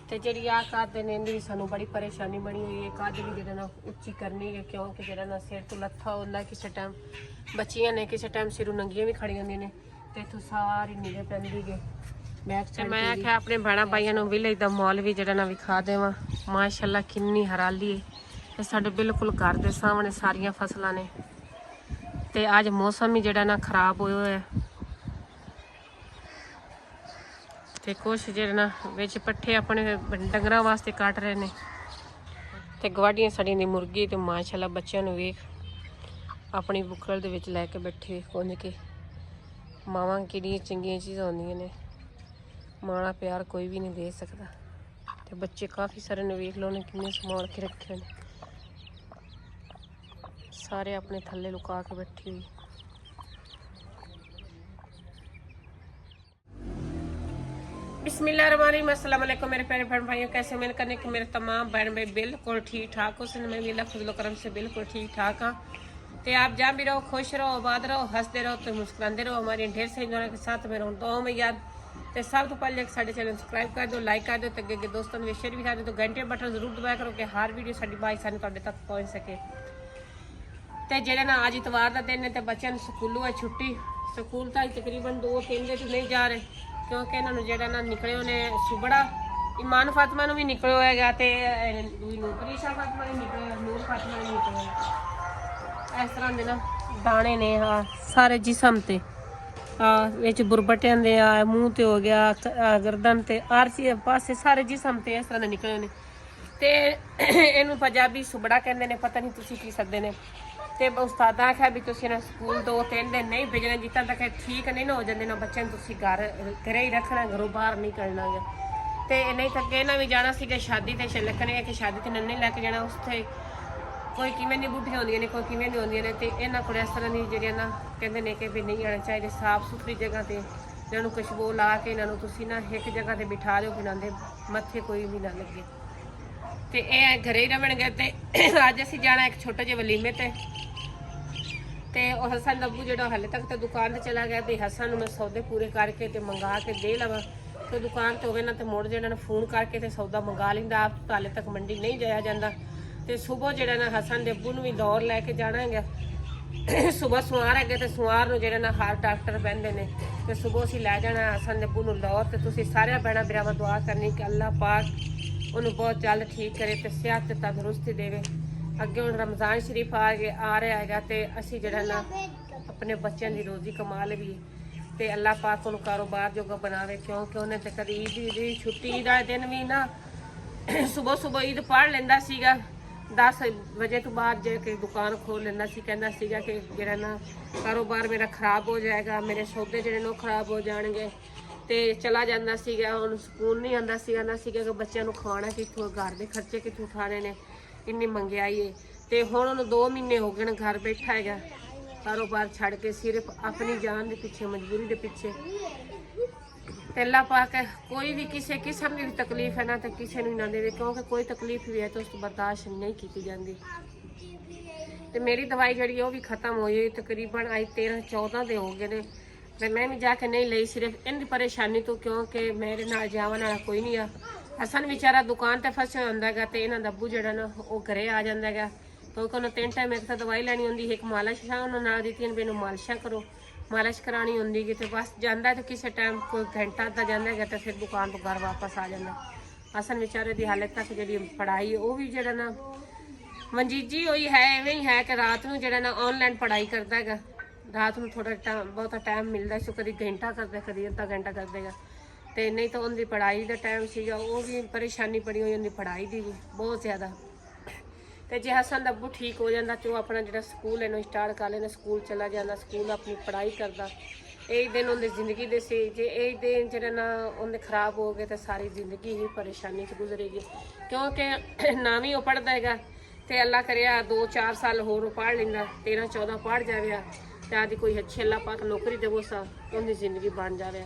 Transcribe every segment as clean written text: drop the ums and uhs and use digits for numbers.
ਤੇ ਜਿਹੜੀ ਆ ਕਾਦ ਨੇ ਇਹਦੀ ਸਾਨੂੰ ਬੜੀ ਪਰੇਸ਼ਾਨੀ ਬਣੀ ਹੋਈ ਹੈ। ਕਾਦ ਵੀ ਜਿਹੜਾ ਨਾ ਉੱਚੀ ਕਰਨੀ ਹੈ ਕਿਉਂਕਿ ਜਿਹੜਾ ਨਾ ਸਿਰ ਤੋਂ ਲੱਥਾ ਹੁੰਦਾ ਕਿਸੇ ਟਾਈਮ ਬੱਚੀਆਂ ਨੇ ਕਿਸੇ ਟਾਈਮ ਸਿਰੋਂ ਨੰਗੀਆਂ ਵੀ ਖੜੀਆਂ ਹੁੰਦੀਆਂ ਨੇ ਤੇ ਇੱਥੋਂ ਸਾਰੀ ਨਿਗੇ ਪੈਂਦੀ ਗਏ ਬੈਕ ਸਾਈਡ। ਮੈਂ ਆਖਿਆ ਆਪਣੇ ਭੈਣਾਂ ਭਾਈਆਂ ਨੂੰ ਵਿਲੇਜ ਦਾ ਮਾਲ ਵੀ ਜਿਹੜਾ ਨਾ ਵਿਖਾ ਦੇਵਾਂ। ਮਾਸ਼ਾਅੱਲਾ ਕਿੰਨੀ ਹਰਿਆਲੀ ਹੈ ਤੇ ਸਾਡੇ ਬਿਲਕੁਲ ਘਰ ਦੇ ਸਾਹਮਣੇ ਸਾਰੀਆਂ ਫਸਲਾਂ ਨੇ ਤੇ ਅੱਜ ਮੌਸਮ ਹੀ ਜਿਹੜਾ ਨਾ ਖਰਾਬ ਹੋਇਆ ਹੋਇਆ ਤੇ ਕੁਛ ਜਿਹੜੇ ਨਾ ਵਿੱਚ ਪੱਠੇ ਆਪਣੇ ਡੰਗਰਾਂ ਵਾਸਤੇ ਕੱਟ ਰਹੇ ਨੇ ਤੇ ਗਵਾਡੀਆਂ ਸਾਡੀਆਂ ਦੀ ਮੁਰਗੀ ਤੇ ਮਾਸ਼ਾਅੱਲਾ ਬੱਚਿਆਂ ਨੂੰ ਵੇਖ ਆਪਣੀ ਬੁੱਕਲ ਦੇ ਵਿੱਚ ਲੈ ਕੇ ਬੈਠੇ ਕੁੰਝ ਕੇ। ਮਾਵਾਂ ਕਿਹੜੀਆਂ ਚੰਗੀਆਂ ਚੀਜ਼ਾਂ ਹੁੰਦੀਆਂ ਨੇ, ਮਾਣਾ ਪਿਆਰ ਕੋਈ ਵੀ ਨਹੀਂ ਦੇ ਸਕਦਾ। ਤੇ ਬੱਚੇ ਕਾਫੀ ਸਾਰੇ ਨੇ ਵੇਖ ਲਓ ਨੇ ਕਿੰਨੇ ਸੰਭਾਲ ਕੇ ਰੱਖੇ ਨੇ, ਸਾਰੇ ਆਪਣੇ ਥੱਲੇ ਲੁਕਾ ਕੇ बैठी हुई। बिस्मिल्लाहिर्रहमानिर्रहीम, अस्सलाम वालेकुम मेरे प्यारे बहन भाइयों, कैसे उम्मीद करने कि मेरे तमाम बहन भाई बिल्कुल ठीक ठाक हो। मैं भी अल्लाह फजल करम से बिल्कुल ठीक ठाक हाँ। तो आप जहाँ भी रहो खुश रहो, आबाद रहो, हंसते रहो तो मुस्कुराते रहो। हमारी ढेर सारी दुआओं के साथ में रहूँ दुआओं में याद। तो सब तो पहले साढ़े चैनल सब्सक्राइब कर दो, लाइक कर दो, तो अगे दोस्तों में शेयर भी कर दो, तो घंटे बटन जरूर दबाया करो कि हर वीडियो साड़ी भाई सानू तुहाडे तक पहुँच सके। तो जेड़ा ना अज इतवार का दिन है तो बच्चों को स्कूलों है छुट्टी। स्कूल तो तकरीबन 2-3 दिन तो नहीं जा रहे क्योंकि इन्होंने जेड़ा ना निकले ने सुबड़ा ईमान फातिमा भी निकलो है तो परीशा फातिमा भी निकले, नूर फातिमा भी निकले। इस तरह के ना दाने ने हाँ सारे जिसम ते विच बुरबटियां दे मूँह ते हो गया गर्दन ते हर चीज पासे सारे जिसम ते इस तरह के निकले ने। तो इनू पंजाबी सुबड़ा कहते हैं, पता नहीं तुसी की सकते हैं। तो उस्ताद आख्या भी तुसी ना स्कूल 2-3 दिन नहीं भेजना, जितना तक ठीक नहीं ना हो जाते ना बच्चों तुसी घर ही रखना, घरों बाहर नहीं करना है। तो नहीं तो कहना भी जाना सीगा शादी ते छलकने कि शादी ते नन्ने लैके जाना, उससे कोई किवें दी बुढ़ियां होंदियां ने, कोई किवें दी होंदियां ने। तो इन्हां कोल इस तरह दी जिहड़ियां ना कहंदे ने कि भी नहीं आना चाहिए, साफ सुथरी जगह ते इन्हां नूं खुशबू ला के इन्हां नूं तुसी ना एक जगह ते बिठा दिओ, इन्हां दे मत्थे कोई भी ना लगे। तो यह घरे ही रवणगे। तो अज असीं जाना एक छोटे जे वलीमे ते हसन दब्बू जो हाले तक तो दुकान पर चला गया। तो हसन मैं सौदे पूरे करके तो मंगा के दे लवा, तो दुकान तो होवे ना तो मुड़ जो फोन करके तो सौदा मंगा लेंदा। आप तो हाले तक मंडी नहीं जाया जाता। तो सुबह जो ना हसन दे अब्बू भी दौर लैके जाना है। सुबह सुआर है तो सुआर में जो ना हार्ट डॉक्टर बहते हैं, तो सुबह असीं लै जाना हसन दे अब्बू दौर। तो तुसीं सारे भैणा भरावां दुआ करनी कि अल्लाह पाक उन्होंने बहुत जल्द ठीक करे तो सेहत तंदुरुस्ती देवे। अगे हम रमज़ान शरीफ आ रहा है तो असी जरा ना अपने बच्चों की रोज़ी कमा लवी तो अल्लाह पाक उन्होंने कारोबार जोगा बनावे, क्योंकि उन्हें तो कभी ईद छुट्टी ईद आए दिन भी ना सुबह सुबह ईद पढ़ लेंदा सीगा 10 बजे तो बाद जाके दुकान खोल लेंदा सी। कहंदा सीगा कि जरा ना कारोबार मेरा खराब हो जाएगा, मेरे सौदे जड़े नो खराब हो जाएंगे। तो चला जाता सीगा, हुण सुकून नहीं आंदा सीगा ना सीगा कि बच्चों को खवाना कित्थों, घर के खर्चे कित्थों उठाने ने, इन्नी मंहगाई है। तो हुण उन्होंने 2 महीने हो गए घर बैठा है कारोबार छड़ के, सिर्फ अपनी जान के पीछे मजबूरी के पीछे। अल्लाह पाक कोई भी किसी किस्म की भी तकलीफ है ना तो किसी को ना दे, क्योंकि कोई तकलीफ भी है तो उसको बर्दाश्त नहीं की जाती। तो मेरी दवाई जी वो भी खत्म हो गई, तकरीबन आई 13-14 दिन हो गए ने। तो मैं भी जाके नहीं ली सिर्फ इनकी परेशानी तो, क्योंकि मेरे नाल जावन वाला कोई नहीं आ। हसन बेचारा दुकान पर फसे होंदा है तो इन्हों दब्बू जड़ा ना वो घरे आ जाता है, क्योंकि उन्हें 3 टाइम एक तो दवाई लैनी होंगी, एक मालिश उन्होंने ना दी भी इन्हूं मालिशा करो, मालिश करानी होंगी। तो बस जाता है तो किसी टाइम कोई घंटा अद्धा जाता है तो फिर दुकान तो घर वापस आ जाता। हसन बेचारे की हाले तक जी पढ़ाई है वो भी जरा ना मंजीजी हुई है, इवें ही है कि रात में जरा ना ऑनलाइन पढ़ाई करता है। रात में थोड़ा टाइम बहुत टाइम मिलता है, कभी घंटा करता कभी अद्धा घंटा कर देगा। तो नहीं तो उनकी पढ़ाई का टाइम सीगा वो भी परेशानी पड़ी हुई उनकी पढ़ाई की भी बहुत ज़्यादा। तो जे हसन दब्बू ठीक हो जाता तो अपना जो स्कूल है स्टार्ट कर लेना, स्कूल चला जाता, स्कूल अपनी पढ़ाई करता। एक दिन उनकी जिंदगी दे से जे एक दिन जो ना उन्हें खराब हो गए तो सारी जिंदगी ही परेशानी से गुजरेगी, क्योंकि ना भी वो पढ़ता है तो अल्लाह करे 2-4 साल होर पढ़ लेंदा, 13-14 पढ़ जाए तो आदि कोई अच्छी अल्लाह पाक नौकरी देवो सा उनकी जिंदगी बन जाए।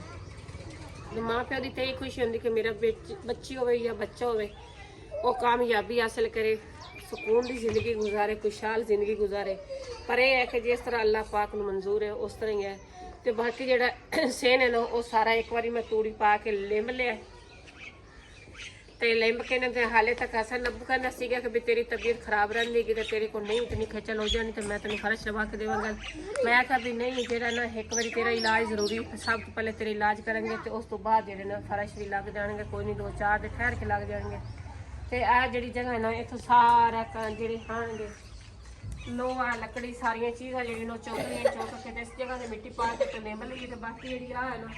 तो माँ प्यो की तो यही खुशी होंगी कि मेरा बच्ची हो या बच्चा हो वो कामयाबी हासिल करे, सुकून की जिंदगी गुजारे, खुशहाल जिंदगी गुजारे। पर यह है कि जिस तरह अल्लाह पाक नूं मंजूर है उस तरह ही है। तो बाकी जो सेन है ना वो सारा एक बार मैं तूड़ी पा के लिम लिया ਤੇ ਲਿੰਬ ਕੇ ਨੇ ਤੇ ਹਾਲੇ ਤੱਕ ਹਸਨ ਨੱਬੂ ਕਹਿੰਦਾ ਸੀਗਾ ਕਿ ਵੀ ਤੇਰੀ ਤਬੀਅਤ ਖਰਾਬ ਰਹਿੰਦੀ ਕਿ ਤੇਰੇ ਕੋਲ ਨਹੀਂ ਇਤਨੀ ਖੇਚਲ ਹੋ ਜਾਣੀ ਤੇ ਮੈਂ ਤੈਨੂੰ ਫਰਸ਼ ਲਵਾ ਕੇ ਦੇਵਾਂਗਾ। ਮੈਂ ਕਿਹਾ ਵੀ ਨਹੀਂ, ਜਿਹੜਾ ਨਾ ਇੱਕ ਵਾਰੀ ਤੇਰਾ ਇਲਾਜ ਜ਼ਰੂਰੀ, ਸਭ ਤੋਂ ਪਹਿਲੇ ਤੇਰਾ ਇਲਾਜ ਕਰਾਂਗੇ ਤੇ ਉਸ ਤੋਂ ਬਾਅਦ ਜਿਹੜੇ ਨਾ ਫਰਸ਼ ਵੀ ਲੱਗ ਜਾਣਗੇ, ਕੋਈ ਨਹੀਂ 2-4 ਦੇ ਠਹਿਰ ਕੇ ਲੱਗ ਜਾਣਗੇ। ਤੇ ਆਹ ਜਿਹੜੀ ਜਗ੍ਹਾ ਨਾ ਇੱਥੋਂ ਸਾਰਾ ਜਿਹੜੇ ਆਣਗੇ ਲੋਹਾ ਲੱਕੜੀ ਸਾਰੀਆਂ ਚੀਜ਼ਾਂ ਜਿਹੜੀਆਂ ਨੂੰ ਚੁੱਕ ਕੇ ਤੇ ਇਸ ਜਗ੍ਹਾ ਤੇ ਮਿੱਟੀ ਪਾ ਕੇ ਤੇ ਲਿੰਬ ਲਈ। ਤੇ ਬਾਕੀ ਜਿਹੜੀ ਆ ਹੈ ਨਾ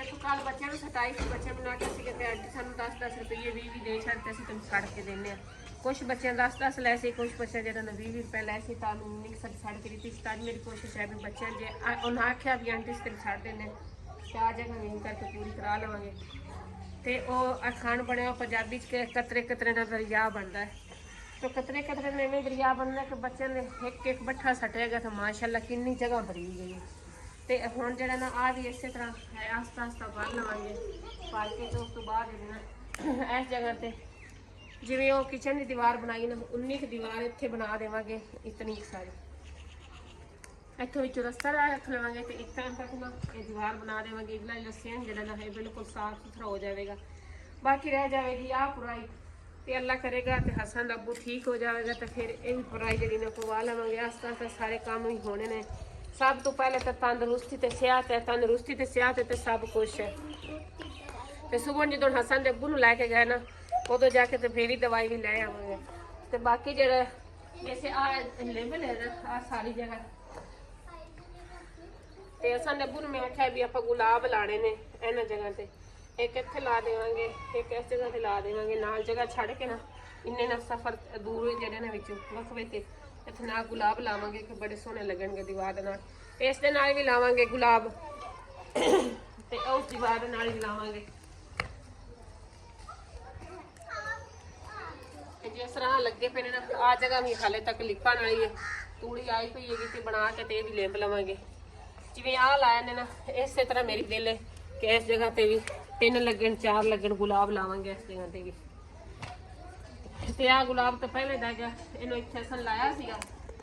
ਇੱਥੋਂ ਕੱਲ ਬੱਚਿਆਂ ਨੂੰ ਸਟਾਈ ਸੀ, ਬੱਚਿਆਂ ਨੂੰ ਆਖਿਆ ਸੀ ਕਿ ਆਂਟੀ ਸਾਨੂੰ 10-10 ਰੁਪਏ 20 ਦੇ ਛੱਡ ਤੇ ਅਸੀਂ ਤੈਨੂੰ ਛੱਡ ਕੇ ਦਿੰਦੇ ਆ। ਕੁਛ ਬੱਚਿਆਂ 10-10 ਲੈ ਸੀ, ਕੁਛ ਬੱਚਿਆਂ ਜਿਹੜਾ ਨਾ 20 ਰੁਪਏ ਲੈ ਸੀ ਤਾਂ ਨਹੀਂ ਛੱਡ ਕੇ ਦਿੱਤੀ ਸੀ। ਤਾਂ ਮੇਰੀ ਕੋਸ਼ਿਸ਼ ਹੈ ਵੀ ਬੱਚਿਆਂ ਜੇ ਉਹਨਾਂ ਆਖਿਆ ਵੀ ਆਂਟੀ ਅਸੀਂ ਤੈਨੂੰ ਛੱਡ ਦਿੰਦੇ ਤੇ ਆ ਜਗ੍ਹਾ ਵੀ ਕਰਕੇ ਪੂਰੀ ਕਰਾ ਲਵਾਂਗੇ। ਤੇ ਉਹ ਅਖਾਣ ਬਣਿਆ ਪੰਜਾਬੀ 'ਚ ਕਿ ਕਤਰੇ ਕਤਰੇ ਦਾ ਦਰਿਆ ਬਣਦਾ ਹੈ। तो कतरे कतरे में दरिया बनना कि बच्चे ने एक बट्ठा सटेगा तो माशाल्लाह कितनी जगह भरी गई। तो हुण जिहड़ा ना आ भी इस तरह है आस्ता आस्ता भर लवांगे भर के। तो उस तो बाद इस जगह ते जिवें वो किचन की दीवार बनाई ना 19 दीवार इत्थे बना देवांगे इतनी सारी। इत्थों विचों रस्ता रख लवांगे तो इस तरह तक ना ये दीवार बना देवांगे। इगला लस्सियां जिहड़ा ना है बिल्कुल साफ सुथरा हो जाएगा। बाकी रह जाएगी आ पुराई ते अल्लाह करेगा तो हसन अब्बू ठीक हो जाएगा तो फिर ये भी पढ़ाई जी ने पवा लवेंगे। आस्ता आस्ता सारे काम ही होने ने। सब तो पहले तो तंदुरुस्ती तो सेहत है, तंदुरुस्ती तो सेहत है तो सब कुछ है। तो सुबह जो हसन के अब्बू लैके गए ना उदों जाके तो फिर ही दवाई भी लै आवेंगे। तो बाकी जो जैसे आ लेवल है ना आ सारी जगह तो हसन अब्बू ने मैं आख्या भी आप गुलाब लाने ने इन्होंने जगह से एक इत्थे ला देवांगे, एक इस जगह ते ला देवांगे। नाल जगह छड़ के ना इन्ने ना सफर दूर जेडे ने विचों वखवे ते इत्थे ना गुलाब लावांगे कि बड़े सोहने लगणगे दीवार दे नाल। इस दे नाल भी लावांगे गुलाब ते उस दीवार दे नाल भी लावांगे। जिस तरह लगे पे ने ना आ जगह भी हाले तक लिपण वाली है, तूड़ी आई पई है कि बना के ते भी लिप लवांगे। जिवें आ लाए ने ना इस तरह मेरी दिल है कि इस जगह ते भी 3 लगन 4 लगन गुलाब लावांगे इस जगह ते भी। ते आ गुलाब तो पहले दा गया इन्हों इत्थे असन लाया सीगा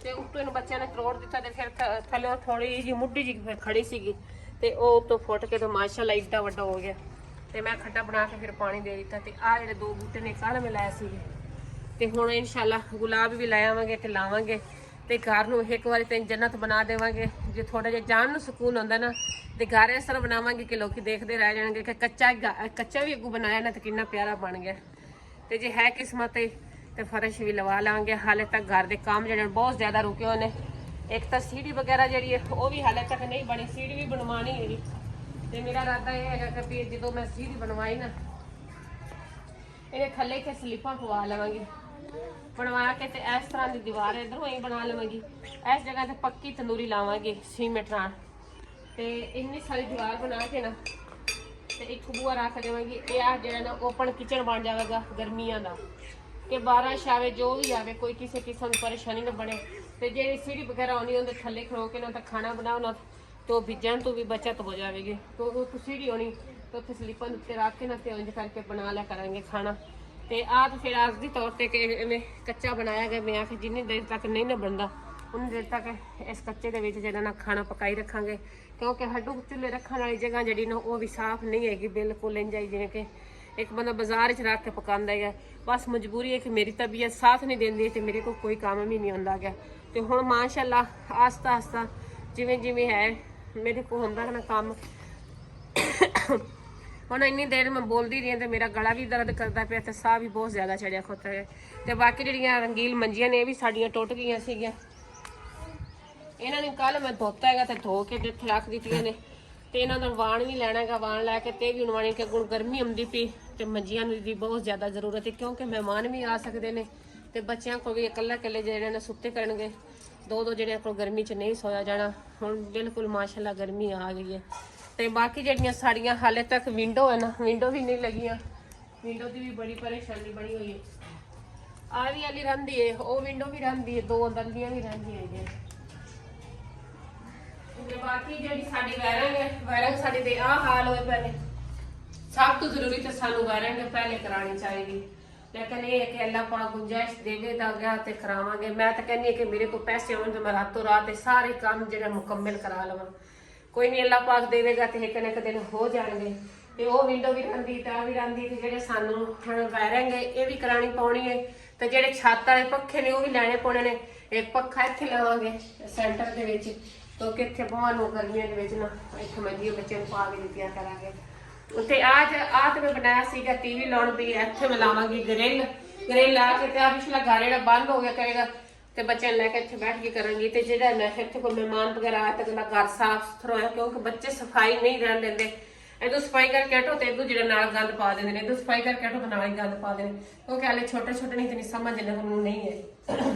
ते उत्तों इन्हों बच्चों ने तरोड़ दिता ते फिर थल्ले थोड़ी जी मुड्डी जी खड़ी सीगी ते ओ उत्तों फुट के तो माशाल्लाह इड्डा वड्डा हो गया। ते मैं खड्डा बना के फिर पानी दे दिता। ते आ जेहड़े 2 बूटे ने कल मैं लाए सीगे ते हुण इंशाल्लाह गुलाब भी लाए आवांगे ते लावांगे ते घर नूं एक बारी ते जन्नत बना देवांगे। जो थोड़ा जिहा जान नूं सुकून हुंदा ना ते घर इस तरह बनावांगे कि लोग देखते रह जाएंगे कि कच्चा भी अगू बनाया ना तो कितना प्यारा बन गया। तो जे है किस्मत तो फर्श भी लवा लाँगे। हाले तक घर के काम जो बहुत ज़्यादा रुके हुए हैं। एक तो सीढ़ी वगैरह जी है वो भी हाले तक नहीं बनी, सीढ़ी भी बनवानी है। तो मेरा इरादा यह है कि जो मैं सीढ़ी बनवाई ना ये थले के स्लिपां पवा लवांगी, बनवा के तो इस तरह की दीवार इधर वहीं बना लवांगी। इस जगह से पक्की तंदूरी लावांगी सीमेंट नाल ते इन्नी सारी दीवार बना के ना ते एक बुआ रख देवांगी। ये आ जो ना ओपन किचन बन जाएगा गर्मियों का कि बारिश आवे जो भी आवे कोई किसी किस्म की परेशानी ना बने। तो जे सीढ़ी वगैरह आनी होंगे थले खड़ो के ना तो खाना बनाओ ना तो भिजन तो भी बचत हो जाएगी। तो सीढ़ी होनी तो उत्थे स्लीपर उत्ते रख के ना तो इंज करके बना लिया करेंगे खाना। तो आ तो फिर आर्जी तौर पर कि इवें कच्चा बनाया गया। मैं आखिर जिन्नी देर तक नहीं ना बनता उन्नी देर तक इस कच्चे के विच जिहड़ा ना खाना पकाई रखांगे क्योंकि हड्डू चुल्हे रखने वाली जगह जी ना वो भी साफ नहीं हैगी बिल्कुल। इंज आई जिवें कि एक बंदा बाजार च रख के पकांदा है। बस मजबूरी है कि मेरी तबीयत साथ नहीं देंदी तो मेरे को कोई काम भी नहीं होंदा गया। तो हुण माशाअल्लाह आस्ता आस्ता जिवें जिवें है मेरे को होंदा ना काम। हुण इन्नी देर मैं बोलती रही तो मेरा गला भी दर्द करता पाया तो साह भी बहुत ज़्यादा चढ़िया खोता है। तो बाकी जिहड़ियां रंगील मंजियां ने भी साड़ियां टुट गई सीगियां। इन्हां ने कल मैं धोता है तो धो के इत्थे रख दित्तियां ने तो इन्हां दा वाण भी लैना है। वाण लैके ते भी उनवाणी कि हुण गर्मी आउंदी पई तो मंजियां दी बहुत ज़्यादा जरूरत है क्योंकि मेहमान भी आ सकते हैं तो बच्चों को भी इकल्ले इकल्ले जिहड़े ने सुत्ते करनगे। दो जिहड़े को गर्मी च नहीं सोया जाना। हुण बिल्कुल माशाअल्लाह गर्मी आ गई है। तो बाकी जिहड़ियां साड़ियां हाले तक विंडो है ना विंडो भी नहीं लगियां। विंडो की भी बड़ी परेशानी बनी हुई है। आ भी वाली रहिंदी है वो विंडो भी रहिंदी है, 2 दंदियां भी रहिंदियां है। ते बाकी जिहड़ी साडी वायरिंग है वायरिंग साडी दे आ हाल होए पे ने। सब तो जरूरी तो सानू वायरिंग पहले करानी चाहिए लेकिन ये है कि अल्लाह पाक गुंजाइश देवे दा गया तो करावांगे। मैं तो कहनी है कि मेरे को पैसे होने तो मैं रातों रात सारे काम जिहड़े मुकम्मल करा लवां। कोई नहीं अल्लाह पाक देवेगा तो एक न एक दिन हो जाएंगे। ਤੇ ਉਹ ਵਿੰਡੋ ਵੀ ਰਹਿੰਦੀ ਤੇ ਆ ਵੀ ਰਹਿੰਦੀ ਤੇ ਜਿਹੜੇ ਸਾਨੂੰ ਹੁਣ ਵਾਇਰਿੰਗ ਹੈ ਇਹ ਵੀ ਕਰਾਣੀ ਪਾਉਣੀ ਹੈ ਤੇ ਜਿਹੜੇ ਛੱਤ ਵਾਲੇ ਪੱਖੇ ਨੇ ਉਹ ਵੀ ਲੈਣੇ ਪਾਉਣੇ ਨੇ। ਇੱਕ ਪੱਖਾ ਇੱਥੇ ਲਾਵਾਂਗੇ ਸੈਂਟਰ ਦੇ ਵਿੱਚ ਕਿਉਂਕਿ ਇੱਥੇ ਬਹੁਤ ਨੂੰ ਗਰਮੀਆਂ ਦੇ ਵਿੱਚ ਨਾ ਇੱਥੇ ਮੰਜੀ ਬੱਚੇ ਨੂੰ ਪਾ ਕੇ ਦਿੱਤੀਆਂ ਕਰਾਂਗੇ। ਤੇ ਆਹ ਤੇ ਮੈਂ ਬਣਾਇਆ ਸੀਗਾ ਟੀਵੀ ਲਾਉਣ ਦੀ, ਇੱਥੇ ਮੈਂ ਲਾਵਾਂਗੀ ਗ੍ਰਿਲ ਲਾ ਕੇ ਤੇ ਆ ਪਿਛਲਾ ਘਰ ਜਿਹੜਾ ਬੰਦ ਹੋ ਗਿਆ ਕਰੇਗਾ ਤੇ ਬੱਚਿਆਂ ਨੂੰ ਲੈ ਕੇ ਇੱਥੇ ਬੈਠ ਕੇ ਕਰਾਂਗੀ। ਤੇ ਜਿਹੜਾ ਨਾ ਇੱਥੇ ਕੋਈ ਮਹਿਮਾਨ ਵਗੈਰਾ ਆਇਆ ਤਾਂ ਘਰ ਸਾਫ਼ ਸੁਥਰਾ ਹੋਇਆ ਕਿਉਂਕਿ ਬੱਚੇ ਸਫਾਈ ਨਹੀਂ ਰਹਿਣ ਦਿੰਦੇ। ਇਦੋਂ ਸਫਾਈ ਕਰਕੇ ਹਟੋ ਤੇ ਇਦੋਂ ਜਿਹੜਾ ਨਾਲ ਗੰਦ ਪਾ ਦਿੰਦੇ ਨੇ, ਇਦੋਂ ਸਫਾਈ ਕਰਕੇ ਹਟੋ ਤੇ ਨਾਲ ਹੀ ਗੰਦ ਪਾ ਦਿੰਦੇ ਨੇ ਕਿਉਂਕਿ ਹਾਲੇ ਛੋਟੇ ਛੋਟੇ ਨਹੀਂ ਤੇ ਨਹੀਂ ਸਮਝ ਇਹਨਾਂ ਨੂੰ ਨਹੀਂ ਹੈ।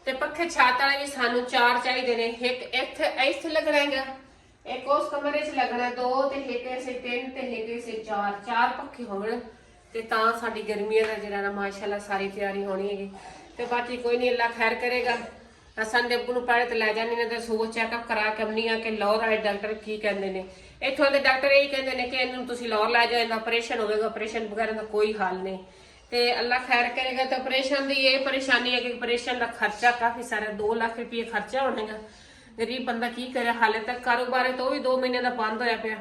ਤੇ ਪੱਖੇ ਛੱਤ ਵਾਲੇ ਵੀ ਸਾਨੂੰ 4 ਚਾਹੀਦੇ ਨੇ, ਇੱਕ ਇੱਥੇ ਲੱਗਣਾ ਹੈਗਾ, ਇੱਕ ਉਸ ਕਮਰੇ 'ਚ ਲੱਗਣਾ 2 ਤੇ ਇੱਕ ਇਸੇ 3 ਤੇ ਇੱਕ ਇਸੇ 4 ਪੱਖੇ ਹੋਣ ਤੇ ਤਾਂ ਸਾਡੀ ਗਰਮੀਆਂ ਦਾ ਜਿਹੜਾ ਨਾ ਮਾਸ਼ਾਅੱਲਾ ਸਾਰੀ ਤਿਆਰੀ ਹੋਣੀ ਹੈਗੀ। ਤੇ ਬਾਕੀ ਕੋਈ ਨਹੀਂ, ਅੱਲਾ ਖੈਰ ਕਰੇਗਾ। ਹਸਨ ਦੇ ਅੱਬੂ ਨੂੰ ਪਹਿਲੇ ਤੇ ਲੈ ਜਾਂਦੇ ਨੇ ਤੇ ਸੋ ਚੈੱਕਅਪ ਕਰਾ ਕੇ ਆਉਂਦੀ ਆ ਕਿ ਲਾਹੌਰ ਆਏ ਡਾਕਟਰ ਕੀ ਕਹਿੰਦੇ ਨੇ। ਇੱਥੋਂ ਦੇ ਡਾਕਟਰ ਇਹੀ ਕਹਿੰਦੇ ਨੇ ਕਿ ਇਹਨੂੰ ਤੁਸੀਂ ਲਾਹੌਰ ਲੈ ਜਾਓ, ਇਹਦਾ ਆਪਰੇਸ਼ਨ ਹੋਵੇਗਾ, ਆਪਰੇਸ਼ਨ ਵਗੈਰਾ ਦਾ ਕੋਈ ਹੱਲ ਨਹੀਂ। ਤੇ ਅੱਲਾ ਖੈਰ ਕਰੇਗਾ। ਤੇ ਆਪਰੇਸ਼ਨ ਦੀ ਇਹ ਪਰੇਸ਼ਾਨੀ ਹੈ ਕਿ ਆਪਰੇਸ਼ਨ ਦਾ ਖਰਚਾ ਕਾਫੀ ਸਾਰਾ 2 ਲੱਖ ਰੁਪਏ ਖਰਚਾ ਹੋਣੇਗਾ। ਗਰੀਬ ਬੰਦਾ ਕੀ ਕਰੇ, ਹਾਲੇ ਤੱਕ ਕਾਰੋਬਾਰ ਹੈ ਤਾਂ ਉਹ ਵੀ 2 ਮਹੀਨੇ ਦਾ ਬੰਦ ਹੋਇਆ ਪਿਆ।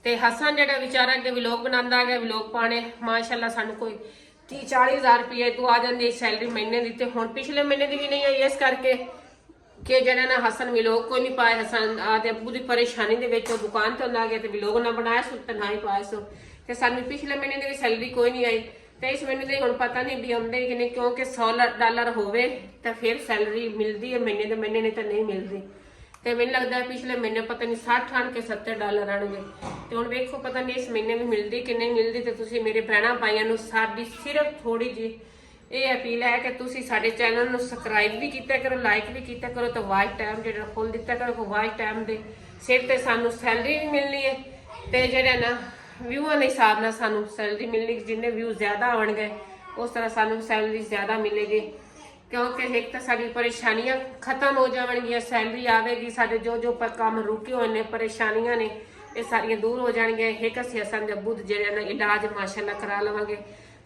ਤੇ ਹਸਨ ਜਿਹੜਾ ਵਿਚਾਰਾ ਅੱਗੇ ਵਲੋਗ ਬਣਾਉਂਦਾ ਹੈਗਾ, ਵਲੋਗ ਪਾਣੇ ਮਾਸ਼ਾਅੱਲਾ ਸਾਨੂੰ ਕੋਈ 30-40 ਹਜ਼ਾਰ ਰੁਪਏ ਤੋਂ ਆ ਜਾਂਦੀ ਸੈਲਰੀ ਮਹੀਨੇ ਦੀ। ਤੇ ਹੁਣ ਪਿਛਲੇ ਮਹੀਨੇ ਦੀ ਵੀ ਨਹੀਂ ਆਈ ਇਸ ਕਰਕੇ ਕਿ ਜਿਹੜਾ ਨਾ ਹਸਨ ਵਲੋਗ ਕੋਈ ਨਹੀਂ ਪਾਏ। ਹਸਨ ਆਦੇ ਅੱਬੂ ਦੀ ਪਰੇਸ਼ਾਨੀ ਦੇ ਵਿੱਚ ਉਹ ਦੁਕਾਨ ਤੇ ਆ ਗਿਆ ਤੇ ਵਲੋਗ ਨਾ ਬਣਾਇਆ ਸੋ ਤੇ ਨਾ ਹੀ ਪਾਇਆ ਸੋ ਤੇ ਸਾਨੂੰ ਪਿਛਲੇ ਮਹੀਨੇ ਦੀ ਵੀ ਸੈਲਰੀ ਕੋਈ ਨਹੀਂ ਆਈ। ਤੇ ਇਸ ਮਹੀਨੇ ਦੀ ਹੁਣ ਪਤਾ ਨਹੀਂ ਵੀ ਆਉਂਦੇ ਕਿ ਨਹੀਂ ਕਿਉਂਕਿ $100 ਹੋਵੇ ਤਾਂ ਫਿਰ ਸੈਲਰੀ ਮਿਲਦੀ ਹੈ, ਮਹੀਨੇ ਦੇ ਮਹੀਨੇ ਨਹੀਂ ਤਾਂ ਨਹੀਂ ਮਿਲਦੀ। ਤੇ ਮੈਨੂੰ ਲੱਗਦਾ ਪਿਛਲੇ ਮਹੀਨੇ ਪਤਾ ਨਹੀਂ 60 ਆਣ ਕੇ $70 ਆਣਗੇ ਤੇ ਹੁਣ ਵੇਖੋ ਪਤਾ ਨਹੀਂ ਇਸ ਮਹੀਨੇ ਵੀ ਮਿਲਦੀ ਕਿ ਨਹੀਂ ਮਿਲਦੀ। ਤੇ ਤੁਸੀਂ ਮੇਰੇ ਭੈਣਾਂ ਭਾਈਆਂ ਨੂੰ ਸਾਡੀ ਸਿਰਫ ਥੋੜੀ ਜੀ ਇਹ ਅਪੀਲ ਹੈ ਕਿ ਤੁਸੀਂ ਸਾਡੇ ਚੈਨਲ ਨੂੰ ਸਬਸਕ੍ਰਾਈਬ ਵੀ ਕੀਤਾ ਕਰੋ, ਲਾਈਕ ਵੀ ਕੀਤਾ ਕਰੋ ਤੇ ਵਾਚ ਟਾਈਮ ਜਿਹੜਾ ਖੋਲ ਦਿੱਤਾ ਕਰੋ। ਵਾਚ ਟਾਈਮ ਦੇ ਸਿਰ ਤੇ ਸਾਨੂੰ ਸੈਲਰੀ ਵੀ ਮਿਲਣੀ ਹੈ ਤੇ ਜਿਹੜਾ ਨਾ ਵਿਊਆਂ ਦੇ ਹਿਸਾਬ ਨਾਲ ਸਾਨੂੰ ਸੈਲਰੀ ਮਿਲਣੀ। ਜਿੰਨੇ ਵਿਊ ਜ਼ਿਆਦਾ ਆਉਣਗੇ ਉਸ ਤਰ੍ਹਾਂ ਸਾਨੂੰ ਸੈਲਰੀ ਜ਼ਿਆਦਾ ਮਿਲੇਗੀ ਕਿਉਂਕਿ ਇੱਕ ਤਾਂ ਸਾਡੀ ਪਰੇਸ਼ਾਨੀਆਂ ਖਤਮ ਹੋ ਜਾਣਗੀਆਂ, ਸੈਲਰੀ ਆਵੇਗੀ। ਸਾਡੇ ਜੋ ਕੰਮ ਰੁਕੇ ਹੋਏ ਨੇ ਪਰੇਸ਼ਾਨੀਆਂ ਨੇ ਇਹ ਸਾਰੀਆਂ ਦੂਰ ਹੋ ਜਾਣਗੀਆਂ। ਇੱਕ ਅਸੀਂ ਹਸਨ ਦੇ ਅੱਬੂ ਜਿਹੜੇ ਨਾ ਇਲਾਜ ਮਾਸ਼ਾਅੱਲਾ ਕਰਾ ਲਵਾਂਗੇ,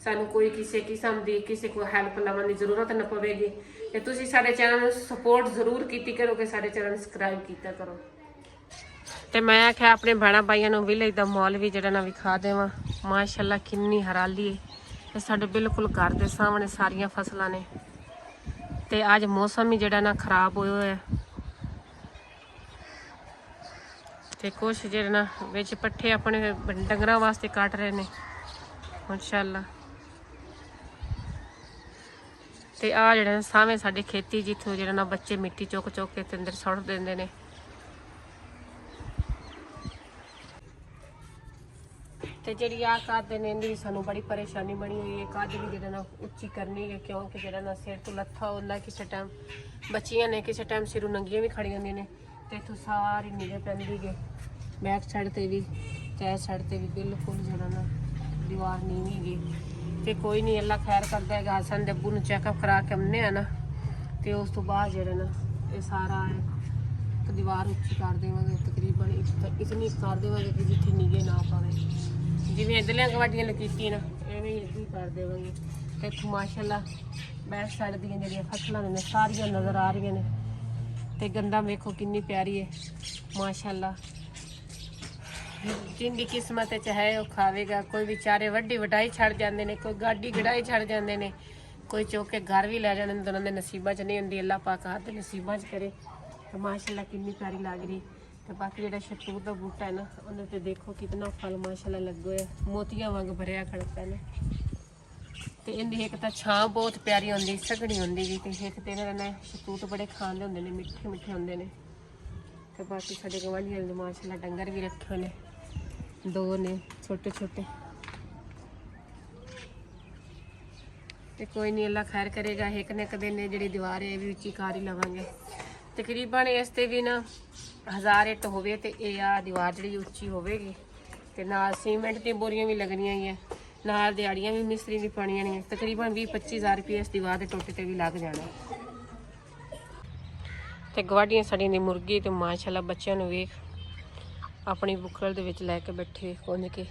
ਸਾਨੂੰ ਕੋਈ ਕਿਸੇ ਕਿਸਮ ਦੀ ਕਿਸੇ ਕੋਲ ਹੈਲਪ ਲਵਣ ਦੀ ਜ਼ਰੂਰਤ ਨਾ ਪਵੇਗੀ। ਤੇ ਤੁਸੀਂ ਸਾਡੇ ਚੈਨਲ ਨੂੰ ਸਪੋਰਟ ਜ਼ਰੂਰ ਕੀਤੀ ਕਰੋਗੇ, ਸਾਡੇ ਚੈਨਲ ਨੂੰ ਸਬਸਕ੍ਰਾਈਬ ਕੀਤਾ ਕਰੋ। ਤੇ ਮੈਂ ਆਖਿਆ ਆਪਣੇ ਭੈਣਾਂ ਭਾਈਆਂ ਨੂੰ ਵਿਲੇਜ ਦਾ ਮਾਲ ਵੀ ਜਿਹੜਾ ਨਾ ਵਿਖਾ ਦੇਵਾਂ। ਮਾਸ਼ਾਅੱਲਾ ਕਿੰਨੀ ਹਰਿਆਲੀ ਹੈ ਤੇ ਸਾਡੇ ਬਿਲਕੁਲ ਘਰ ਦੇ ਸਾਹਮਣੇ ਸਾਰੀਆਂ ਫਸਲਾਂ ਨੇ। ਤੇ ਅੱਜ ਮੌਸਮ ਹੀ ਜਿਹੜਾ ਨਾ ਖਰਾਬ ਹੋਇਆ ਹੋਇਆ ਤੇ ਕੁਛ ਜਿਹੜੇ ਨਾ ਵਿੱਚ ਪੱਠੇ ਆਪਣੇ ਡੰਗਰਾਂ ਵਾਸਤੇ ਕੱਟ ਰਹੇ ਨੇ ਮਾਸ਼ਾਅੱਲਾ। ਤੇ ਆ ਜਿਹੜਾ ਸਾਵੇਂ ਸਾਡੀ ਖੇਤੀ ਜਿੱਥੋਂ ਜਿਹੜਾ ਨਾ ਬੱਚੇ ਮਿੱਟੀ ਚੁੱਕ ਕੇ ਤੇ ਅੰਦਰ ਸੁੱਟ ਦਿੰਦੇ ਨੇ। ਤੇ ਜਿਹੜੀ ਆ ਕੰਧ ਨੇ ਇਹਦੀ ਸਾਨੂੰ ਬੜੀ ਪਰੇਸ਼ਾਨੀ ਬਣੀ ਹੋਈ ਹੈ। ਕੰਧ ਵੀ ਜਿਹੜਾ ਨਾ ਉੱਚੀ ਕਰਨੀ ਹੈ ਕਿਉਂਕਿ ਜਿਹੜਾ ਨਾ ਸਿਰ ਤੋਂ ਲੱਥਾ ਹੁੰਦਾ, ਕਿਸੇ ਟਾਈਮ ਬੱਚੀਆਂ ਨੇ ਕਿਸੇ ਟਾਈਮ ਸਿਰੋਂ ਨੰਗੀਆਂ ਵੀ ਖੜੀਆਂ ਹੁੰਦੀਆਂ ਨੇ ਤੇ ਇੱਥੋਂ ਸਾਰੀ ਨਿਗੇ ਪੈਂਦੀ ਗੇ। ਬੈਕ ਸਾਈਡ ਤੇ ਵੀ ਤੇ ਸਾਈਡ ਤੇ ਵੀ ਬਿਲਕੁਲ ਜਿਹੜਾ ਨਾ ਦੀਵਾਰ ਨੀਵੀਂ ਗੀ। ਤੇ ਕੋਈ ਨਹੀਂ, ਅੱਲਾ ਖੈਰ ਕਰਦਾ ਹੈਗਾ। ਹਸਨ ਦੇ ਅੱਬੂ ਨੂੰ ਚੈੱਕਅਪ ਕਰਾ ਕੇ ਆਉਂਦੇ ਆ ਨਾ ਤੇ ਉਸ ਤੋਂ ਬਾਅਦ ਜਿਹੜਾ ਨਾ ਇਹ ਸਾਰਾ ਦੀਵਾਰ ਉੱਚੀ ਕਰ ਦੇਵਾਂਗੇ, ਤਕਰੀਬਨ ਇਤਨੀ ਕਰ ਦੇਵਾਂਗੇ ਕਿ ਜਿੱਥੇ ਨਿਗੇ ਨਾ ਪਵੇ। ਜਿਵੇਂ ਇੱਧਰਲੀਆਂ ਗਵਾਡੀਆਂ ਲਕੀਤੀ ਨਾ ਐਵੇਂ ਹੀ ਇੱਦਾਂ ਹੀ ਕਰ ਦੇਵਾਂਗੇ। ਤੇ ਇੱਥੋਂ ਮਾਸ਼ਾਅੱਲਾ ਬੈਕ ਸਾਈਡ ਦੀਆਂ ਜਿਹੜੀਆਂ ਫਸਲਾਂ ਨੇ ਸਾਰੀਆਂ ਨਜ਼ਰ ਆ ਰਹੀਆਂ ਨੇ ਤੇ ਗੰਦਾ ਵੇਖੋ ਕਿੰਨੀ ਪਿਆਰੀ ਹੈ ਮਾਸ਼ਾਅੱਲਾ। ਜਿੰਦੀ ਕਿਸਮਤ 'ਚ ਹੈ ਉਹ ਖਾਵੇਗਾ। ਕੋਈ ਵਿਚਾਰੇ ਵੱਡੀ ਵਡਾਈ ਛੱਡ ਜਾਂਦੇ ਨੇ, ਕੋਈ ਗਾਡੀ ਗੜਾਈ ਛੱਡ ਜਾਂਦੇ ਨੇ, ਕੋਈ ਚੁੱਕ ਕੇ ਘਰ ਵੀ ਲੈ ਜਾਂਦੇ ਨੇ। ਦੋਨਾਂ ਦੇ ਨਸੀਬਾਂ 'ਚ ਨਹੀਂ ਹੁੰਦੀ, ਅੱਲਾ ਪਾਕ ਹੱਥ ਦੇ ਨਸੀਬਾਂ 'ਚ ਕਰੇ। ਤੇ ਮਾਸ਼ਾਅੱਲਾ ਕਿੰਨੀ ਪਿਆਰੀ ਲੱਗ ਰਹੀ। ਤੇ ਬਾਕੀ ਜਿਹੜਾ ਸ਼ਤੂਤ ਦਾ ਬੂਟਾ ਹੈ ਨਾ ਉਹਦੇ ਤੇ ਦੇਖੋ ਕਿਤਨਾ ਫਲ ਮਾਸ਼ਾਅੱਲਾ ਲੱਗੇ ਹੋਇਆ, ਮੋਤੀਆਂ ਵਾਂਗ ਭਰਿਆ ਖੜਕਾ ਨਾ। ਤੇ ਇਹਦੀ ਇੱਕ ਤਾਂ ਛਾਂ ਬਹੁਤ ਪਿਆਰੀ ਹੁੰਦੀ, ਸਘਣੀ ਹੁੰਦੀ ਜੀ। ਤੇ ਇੱਕ ਤੇ ਇਹਨਾਂ ਨੇ ਸ਼ਤੂਤ ਬੜੇ ਖਾਂਦੇ ਹੁੰਦੇ ਨੇ, ਮਿੱਠੇ ਮਿੱਠੇ ਹੁੰਦੇ ਨੇ। ਤੇ ਬਾਕੀ ਸਾਡੇ ਗਵਾਂਢੀਆਂ ਨੇ ਮਾਸ਼ਾਅੱਲਾ ਡੰਗਰ ਵੀ ਰੱਖੇ ਹੋਏ ਨੇ, 2 ਨੇ ਛੋਟੇ ਛੋਟੇ। ਤੇ ਕੋਈ ਨਹੀਂ, ਅੱਲਾ ਖੈਰ ਕਰੇਗਾ। ਇੱਕ ਨੇ ਇੱਕ ਦਿਨ ਨੇ ਜਿਹੜੀ ਦੀਵਾਰ ਹੈ ਇਹ ਵੀ ਉੱਚੀ ਕਰ ਹੀ ਲਵਾਂਗੇ। ਤਕਰੀਬਨ ਇਸ ਤੇ ਵੀ ਨਾ 1000 ਇੱਟ ਹੋਵੇ ਤੇ ਇਹ ਆ ਦੀਵਾਰ ਜਿਹੜੀ ਉੱਚੀ ਹੋਵੇਗੀ। ਤੇ ਨਾਲ ਸੀਮੈਂਟ ਦੀਆਂ ਬੋਰੀਆਂ ਵੀ ਲੱਗਣੀਆਂ ਹੀ ਆ, ਨਾਲ ਦਿਹਾੜੀਆਂ ਵੀ ਮਿਸਤਰੀ ਵੀ ਪਾਣੀਆਂ ਨੇ। ਤਕਰੀਬਨ 20-25 ਹਜ਼ਾਰ ਰੁਪਏ ਇਸ ਦੀਵਾਰ ਦੇ ਟੋਟੇ ਤੇ ਵੀ ਲੱਗ ਜਾਣਾ। ਤੇ ਗਵਾਡੀਆਂ ਸਾਡੀਆਂ ਦੀ ਮੁਰਗੀ ਤੇ ਮਾਸ਼ਾਅੱਲਾ ਬੱਚਿਆਂ ਨੂੰ ਵੇਖ ਆਪਣੀ ਬੁੱਕਲ ਦੇ ਵਿੱਚ ਲੈ ਕੇ ਬੈਠੇ ਕੁੰਝ ਕੇ।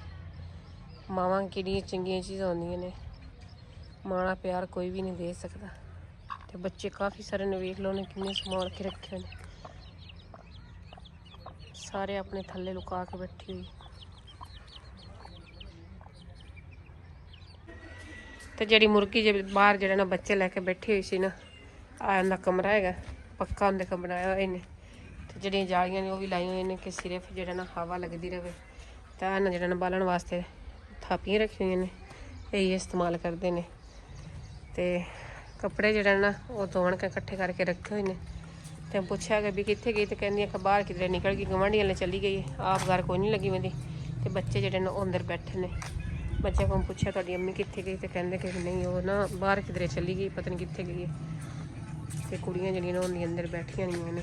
ਮਾਵਾਂ ਕਿਹੜੀਆਂ ਚੰਗੀਆਂ ਚੀਜ਼ਾਂ ਹੁੰਦੀਆਂ ਨੇ, ਮਾਣਾ ਪਿਆਰ ਕੋਈ ਵੀ ਨਹੀਂ ਦੇ ਸਕਦਾ। ਤੇ ਬੱਚੇ ਕਾਫੀ ਸਾਰੇ ਨੇ, ਵੇਖ ਲਓ ਨੇ ਕਿੰਨੇ ਸੰਭਾਲ ਕੇ ਰੱਖੇ ਨੇ, ਸਾਰੇ ਆਪਣੇ ਥੱਲੇ ਲੁਕਾ ਕੇ ਬੈਠੇ ਹੋਏ। ਤੇ ਜਿਹੜੀ ਮੁਰਗੀ ਜੇ ਬਾਹਰ ਜਿਹੜਾ ਨਾ ਬੱਚੇ ਲੈ ਕੇ ਬੈਠੀ ਹੋਈ ਸੀ ਨਾ, ਆ ਇਹਦਾ ਕਮਰਾ ਹੈਗਾ, ਪੱਕਾ ਉਹਦੇ ਕਮਰਾ ਬਣਾਇਆ ਹੋਇਆ ਇਹਨੇ। ਤੇ ਜਿਹੜੀਆਂ ਜਾਲੀਆਂ ਨੇ ਉਹ ਵੀ ਲਾਈਆਂ ਹੋਈਆਂ ਨੇ ਕਿ ਸਿਰਫ ਜਿਹੜਾ ਨਾ ਹਵਾ ਲੱਗਦੀ ਰਹੇ। ਤਾਂ ਇਹਨਾਂ ਜਿਹੜਾ ਨਾ ਬਾਲਣ ਵਾਸਤੇ ਥਾਪੀਆਂ ਰੱਖੀਆਂ ਹੋਈਆਂ ਨੇ, ਇਹੀ ਇਸਤੇਮਾਲ ਕਰਦੇ ਨੇ। ਤੇ ਕੱਪੜੇ ਜਿਹੜੇ ਨਾ ਉਹ ਧੋਣ ਕੇ ਇਕੱਠੇ ਕਰਕੇ ਰੱਖੇ ਹੋਏ ਨੇ। ਤੇ ਪੁੱਛਿਆ ਕਿ ਵੀ ਕਿੱਥੇ ਗਈ, ਤੇ ਕਹਿੰਦੀ ਕਿ ਬਾਹਰ ਕਿਧਰੇ ਨਿਕਲ ਗਈ, ਗਵਾਂਢੀਆਂ ਨਾਲ ਚਲੀ ਗਈ, ਆਪ ਘਰ ਕੋਈ ਨਹੀਂ ਲੱਗੀ ਮੇਰੀ। ਤੇ ਬੱਚੇ ਜਿਹੜੇ ਨੇ ਉਹ ਅੰਦਰ ਬੈਠੇ ਨੇ। ਬੱਚਿਆਂ ਕੋਲ ਪੁੱਛਿਆ ਤੁਹਾਡੀ ਅੰਮੀ ਕਿੱਥੇ ਗਈ, ਤੇ ਕਹਿੰਦੇ ਕਿ ਨਹੀਂ ਉਹ ਨਾ ਬਾਹਰ ਕਿਧਰੇ ਚਲੀ ਗਈ, ਪਤਾ ਨਹੀਂ ਕਿੱਥੇ ਗਈ ਹੈ। ਤੇ ਕੁੜੀਆਂ ਜਿਹੜੀਆਂ ਨੇ ਉਹਦੇ ਅੰਦਰ ਬੈਠੀਆਂ ਹੋਈਆਂ ਨੇ।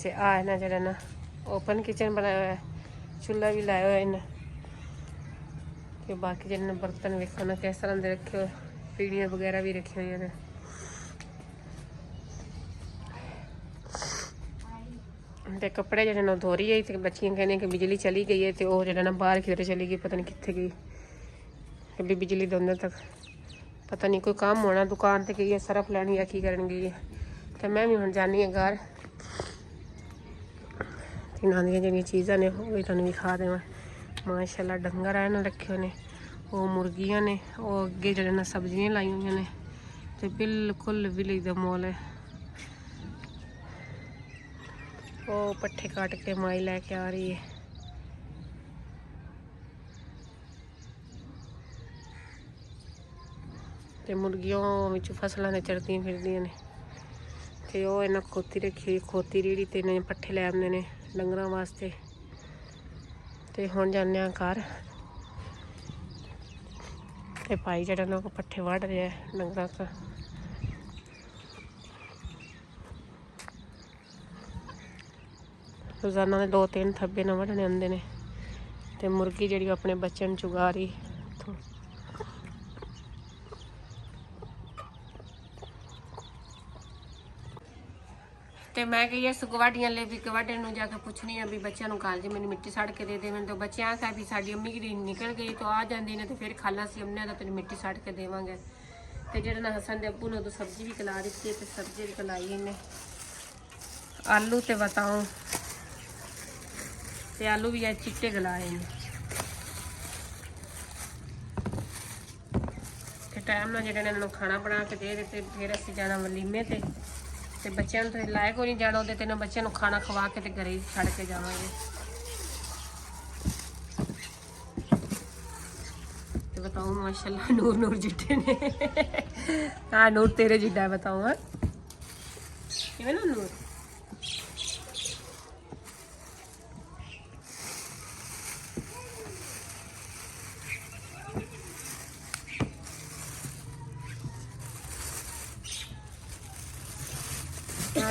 ਤੇ ਆ ਹੈ ਨਾ ਜਿਹੜਾ ਨਾ ਓਪਨ ਕਿਚਨ ਬਣਾਇਆ ਹੋਇਆ, ਚੁੱਲ੍ਹਾ ਵੀ ਲਾਇਆ ਹੋਇਆ ਇਹਨੇ। ਤੇ ਬਾਕੀ ਜਿਹੜੇ ਬਰਤਨ ਵੇਖੋ ਨਾ ਕਿਸ ਤਰ੍ਹਾਂ ਦੇ ਰੱਖੇ ਹੋਏ, ਪੀੜੀਆਂ ਵਗੈਰਾ ਵੀ ਰੱਖੀਆਂ ਹੋਈਆਂ ਨੇ। ਤੇ ਕੱਪੜੇ ਜਿਹੜੇ ਨਾ ਧੋ ਰਹੀ ਹੈ। ਤੇ ਬੱਚੀਆਂ ਕਹਿੰਦੀਆਂ ਕਿ ਬਿਜਲੀ ਚਲੀ ਗਈ ਹੈ, ਤੇ ਉਹ ਜਿਹੜਾ ਨਾ ਬਾਹਰ ਕਿਧਰੇ ਚਲੀ ਗਈ, ਪਤਾ ਨਹੀਂ ਕਿੱਥੇ ਗਈ। ਕਿ ਵੀ ਬਿਜਲੀ ਦੇ ਅੰਦਰ ਤੱਕ ਪਤਾ ਨਹੀਂ ਕੋਈ ਕੰਮ ਹੋਣਾ, ਦੁਕਾਨ ਤੇ ਗਈ ਹੈ ਸਰਫ ਲੈਣੀ ਜਾਂ ਕੀ ਕਰਨ ਗਈ ਹੈ। ਤੇ ਮੈਂ ਵੀ ਹੁਣ ਜਾਣੀ ਹਾਂ ਘਰ। ਇਹਨਾਂ ਦੀਆਂ ਜਿਹੜੀਆਂ ਚੀਜ਼ਾਂ ਨੇ ਉਹ ਵੀ ਤੁਹਾਨੂੰ ਵਿਖਾ ਦੇਵਾਂ। ਮਾਸ਼ਾਅੱਲਾ ਡੰਗਰ ਆ ਇਹਨਾਂ ਰੱਖੇ ਹੋਏ ਨੇ, ਉਹ ਮੁਰਗੀਆਂ ਨੇ, ਉਹ ਅੱਗੇ ਜਿਹੜੇ ਨਾ ਸਬਜ਼ੀਆਂ ਲਾਈਆਂ ਹੋਈਆਂ ਨੇ। ਤੇ ਬਿਲਕੁਲ ਵਿਲੇਜ ਦਾ ਮੋਲ ਹੈ। ਉਹ ਪੱਠੇ ਕੱਟ ਕੇ ਮਾਈ ਲੈ ਕੇ ਆ ਰਹੀ ਹੈ। ਤੇ ਮੁਰਗੀਆਂ ਵਿੱਚ ਫਸਲਾਂ ਨੇ ਚੜਦੀਆਂ ਫਿਰਦੀਆਂ ਨੇ। ਤੇ ਉਹ ਇਹਨਾਂ ਖੋਤੀ ਰੱਖੀ, ਖੋਤੀ ਰੇੜੀ ਤੇ ਇਹਨਾਂ ਪੱਠੇ ਲੈ ਆਉਂਦੇ ਨੇ ਡੰਗਰਾਂ ਵਾਸਤੇ। ਤੇ ਹੁਣ ਜਾਂਦੇ ਹਾਂ ਘਰ। ਤੇ ਭਾਈ ਜਿਹੜਾ ਨਾ ਉਹ ਪੱਠੇ ਵੱਢ ਰਿਹਾ ਡੰਗਰਾਂ ਤੋਂ। ਰੋਜ਼ਾਨਾ ਦੇ 2-3 ਥੱਬੇ ਨਾ ਵੱਢਣੇ ਆਉਂਦੇ ਨੇ। ਤੇ ਮੁਰਗੀ ਜਿਹੜੀ ਆਪਣੇ ਬੱਚੇ ਨੂੰ ਚੁਗਾ ਰਹੀ। ਤੇ ਮੈਂ ਕਹੀ ਇਸ ਗਵਾਡੀਆਂ ਲਈ ਵੀ ਗਵਾਡੇ ਨੂੰ ਜਾ ਕੇ ਪੁੱਛਣੀ ਆ ਵੀ ਬੱਚਿਆਂ ਨੂੰ ਕਾਲ ਜੀ ਮੈਨੂੰ ਮਿੱਟੀ ਸੜ ਕੇ ਦੇ ਦੇ। ਮੈਨੂੰ ਤਾਂ ਬੱਚਿਆਂ ਆਖਿਆ ਵੀ ਸਾਡੀ ਅੰਮੀ ਕੀ ਨਿਕਲ ਗਈ ਤਾਂ ਆ ਜਾਂਦੀ ਨੇ, ਤੇ ਫਿਰ ਖਾਲਾ ਸੀ ਅੰਨੇ ਦਾ ਤੈਨੂੰ ਮਿੱਟੀ ਸੜ ਕੇ ਦੇਵਾਂਗੇ। ਤੇ ਜਿਹੜਾ ਨਾ ਹਸਨ ਦੇ ਅੱਬੂ ਨੇ ਉਦੋਂ ਸਬਜ਼ੀ ਵੀ ਕਲਾ ਦਿੱਤੀ, ਤੇ ਸਬਜ਼ੀ ਵੀ ਕਲਾਈ ਇਹਨੇ ਆਲੂ ਤੇ ਬਤਾਓ। ਤੇ ਆਲੂ ਵੀ ਅੱਜ ਚਿੱਟੇ ਗਲਾਏ ਨੇ। ਤੇ ਟਾਈਮ ਨਾਲ ਜਿਹੜੇ ਨੇ ਇਹਨਾਂ ਨੂੰ ਖਾਣਾ ਬਣਾ ਕੇ ਦੇ ਦਿੱਤੇ। ਫਿਰ ਅਸੀਂ ਜਾਣਾ ਵਲੀਮੇ ਤੇ। ਤੇ ਬੱਚਿਆਂ ਨੂੰ ਤਾਂ ਲਾਇਕ ਹੋ ਨਹੀਂ ਜਾਣਾ, ਉਹਦੇ ਤਿੰਨੋਂ ਬੱਚਿਆਂ ਨੂੰ ਖਾਣਾ ਖਵਾ ਕੇ ਤੇ ਘਰੇ ਛੱਡ ਕੇ ਜਾਵਾਂਗੇ। ਤੇ ਬਤਾਓ ਮਾਸ਼ਾਅੱਲਾ ਨੂਰ ਨੂਰ ਜਿੱਡੇ ਨੇ। ਹਾਂ ਨੂਰ ਤੇਰੇ ਜਿੱਡਾ ਬਤਾਓ। ਹਾਂ ਕਿਵੇਂ ਨਾ ਨੂਰ?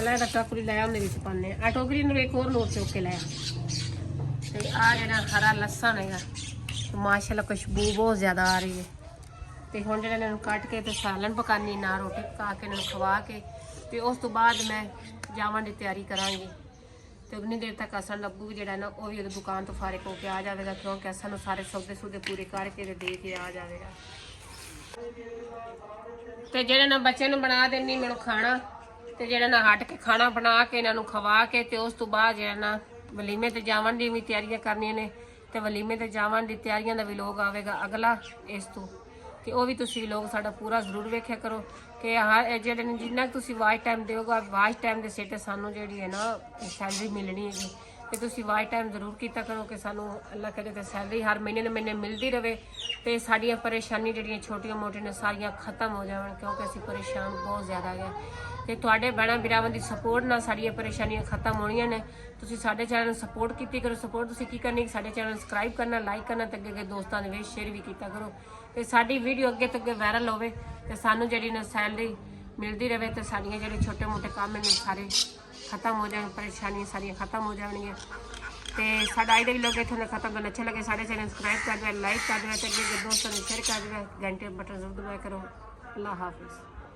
ਲੈ ਤਾਂ ਟੋਕਰੀ ਲੈ ਉਹਦੇ ਵਿੱਚ ਪਾਉਂਦੇ ਆ। ਟੋਕਰੀ ਨੂੰ ਇੱਕ ਹੋਰ ਨੋਟ ਚੁੱਕ ਕੇ ਲਿਆ। ਤੇ ਆ ਜਿਹੜਾ ਹਰਾ ਲਸਣ ਹੈਗਾ, ਮਾਸ਼ਾਅੱਲਾ ਖੁਸ਼ਬੂ ਬਹੁਤ ਜ਼ਿਆਦਾ ਆ ਰਹੀ ਹੈ। ਤੇ ਹੁਣ ਜਿਹੜਾ ਇਹਨਾਂ ਨੂੰ ਕੱਟ ਕੇ ਤੇ ਸਾਲਨ ਪਕਾਨੀ ਨਾਲ ਰੋਟੀ ਪਕਾ ਕੇ ਇਹਨਾਂ ਨੂੰ ਖਵਾ ਕੇ ਤੇ ਉਸ ਤੋਂ ਬਾਅਦ ਮੈਂ ਜਾਵਾਂ ਦੀ ਤਿਆਰੀ ਕਰਾਂਗੀ। ਤੇ ਉਨੀ ਦੇਰ ਤੱਕ ਅਸਾਂ ਲੱਭੂ ਵੀ ਜਿਹੜਾ ਨਾ ਉਹ ਵੀ ਉਹਦੀ ਦੁਕਾਨ ਤੋਂ ਫਾਰਿਗ ਹੋ ਕੇ ਆ ਜਾਵੇਗਾ, ਕਿਉਂਕਿ ਅਸਾਂ ਨੂੰ ਸਾਰੇ ਸੌਦੇ ਸੂਦੇ ਪੂਰੇ ਕਰਕੇ ਤੇ ਦੇ ਕੇ ਆ ਜਾਵੇਗਾ। ਤੇ ਜਿਹੜੇ ਨਾ ਬੱਚੇ ਨੂੰ ਬਣਾ ਦੇਣੀ ਮੈਨੂੰ ਖਾਣਾ। ਤੇ ਜਿਹੜਾ ਨਾ ਹਟ ਕੇ ਖਾਣਾ ਬਣਾ ਕੇ ਇਹਨਾਂ ਨੂੰ ਖਵਾ ਕੇ ਤੇ ਉਸ ਤੋਂ ਬਾਅਦ ਜਿਹੜਾ ਨਾ ਵਲੀਮੇ ਤੇ ਜਾਵਣ ਦੀ ਵੀ ਤਿਆਰੀਆਂ ਕਰਨੀਆਂ ਨੇ। ਤੇ ਵਲੀਮੇ ਤੇ ਜਾਵਣ ਦੀ ਤਿਆਰੀਆਂ ਦਾ ਵੀ ਲੋਗ ਆਵੇਗਾ ਅਗਲਾ ਇਸ ਤੋਂ। ਤੇ ਉਹ ਵੀ ਤੁਸੀਂ ਲੋਕ ਸਾਡਾ ਪੂਰਾ ਜ਼ਰੂਰ ਵੇਖਿਆ ਕਰੋ ਕਿ ਹਰ ਜਿਹੜੇ ਨੇ ਜਿੰਨਾ ਤੁਸੀਂ ਵਾਚ ਟਾਈਮ ਦਿਓਗਾ, ਵਾਚ ਟਾਈਮ ਦੇ ਸਿਰ ਤੇ ਸਾਨੂੰ ਜਿਹੜੀ ਹੈ ਨਾ ਸੈਲਰੀ ਮਿਲਣੀ ਹੈਗੀ। ਤੇ ਤੁਸੀਂ ਵਾਚ ਟਾਈਮ ਜ਼ਰੂਰ ਕੀਤਾ ਕਰੋ ਕਿ ਸਾਨੂੰ ਅੱਲਾ ਕਰੇ ਤੇ ਸੈਲਰੀ ਹਰ ਮਹੀਨੇ ਮਿਲਦੀ ਰਹੇ। ਤੇ ਸਾਡੀਆਂ ਪਰੇਸ਼ਾਨੀ ਜਿਹੜੀਆਂ ਛੋਟੀਆਂ ਮੋਟੀਆਂ ਨੇ ਸਾਰੀਆਂ ਖਤਮ ਹੋ ਜਾਵਣ, ਕਿਉਂਕਿ ਅਸੀਂ ਪਰੇਸ਼ਾਨ ਬਹੁਤ ਜ਼ਿਆਦਾ ਹੈਗੇ। ਤੇ ਤੁਹਾਡੇ ਭੈਣਾਂ ਵੀਰਾਂ ਦੀ ਸਪੋਰਟ ਨਾਲ ਸਾਡੀਆਂ ਪਰੇਸ਼ਾਨੀਆਂ ਖਤਮ ਹੋਣੀਆਂ ਨੇ। ਤੁਸੀਂ ਸਾਡੇ ਚੈਨਲ ਨੂੰ ਸਪੋਰਟ ਕੀਤੀ ਕਰੋ। ਸਪੋਰਟ ਤੁਸੀਂ ਕੀ ਕਰਨੀ, ਸਾਡੇ ਚੈਨਲ ਨੂੰ ਸਬਸਕ੍ਰਾਈਬ ਕਰਨਾ, ਲਾਈਕ ਕਰਨਾ ਤੇ ਅੱਗੇ ਦੋਸਤਾਂ ਦੇ ਵਿੱਚ ਸ਼ੇਅਰ ਵੀ ਕੀਤਾ ਕਰੋ। ਤੇ ਸਾਡੀ ਵੀਡੀਓ ਅੱਗੇ ਤੋਂ ਅੱਗੇ ਵਾਇਰਲ ਹੋਵੇ ਤੇ ਸਾਨੂੰ ਜਿਹੜੀ ਨਾ ਸੈਲਰੀ ਮਿਲਦੀ ਰਹੇ। ਤੇ ਸਾਡੀਆਂ ਜਿਹੜੇ ਛੋਟੇ ਮੋਟੇ ਕੰਮ ਨੇ ਸਾਰੇ ਖਤਮ ਹੋ ਜਾਣ, ਪਰੇਸ਼ਾਨੀਆਂ ਸਾਰੀਆਂ ਖਤਮ ਹੋ ਜਾਣਗੀਆਂ। ਤੇ ਸਾਡਾ ਅੱਜ ਦਾ ਵੀ ਲੋਕ ਇੱਥੋਂ ਖਤਮ ਕਰਨਾ ਅੱਛਾ ਲੱਗੇ ਸਾਡੇ ਚੈਨਲ ਨੂੰ ਸਬਸਕ੍ਰਾਈਬ ਕਰ ਦਿਓ, ਲਾਈਕ ਕਰ ਦਿਓ ਤੇ ਅੱਗੇ ਦੋਸਤਾਂ ਨੂੰ ਸ਼ੇਅਰ ਕਰ ਦਿਓ। ਘੰਟੇ ਬਟਨ ਜ਼ਰੂਰ ਦਬਾਇਆ ਕਰੋ। ਅੱਲਾ ਹਾਫਿਜ਼।